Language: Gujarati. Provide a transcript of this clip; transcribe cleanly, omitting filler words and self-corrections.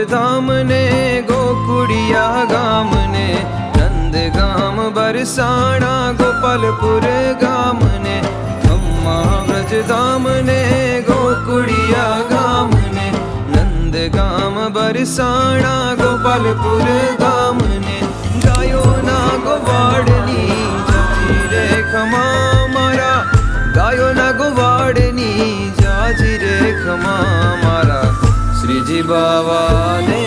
વ્રજધામ ને ગોકુળિયા ગામ ને નંદગામ બરસાણા ગોપાલપુર ગામ ને અમ્મા વ્રજધામ ને ગોકુળિયા ગામ ને નંદગામ બરસાણા ગોપાલપુર ગામ ને ગાયોના ગોવાળની જાજી રે ખમા મારા ગાયોના ગોવાળની જાજી રે ખમા મારા શ્રીજી બાવાને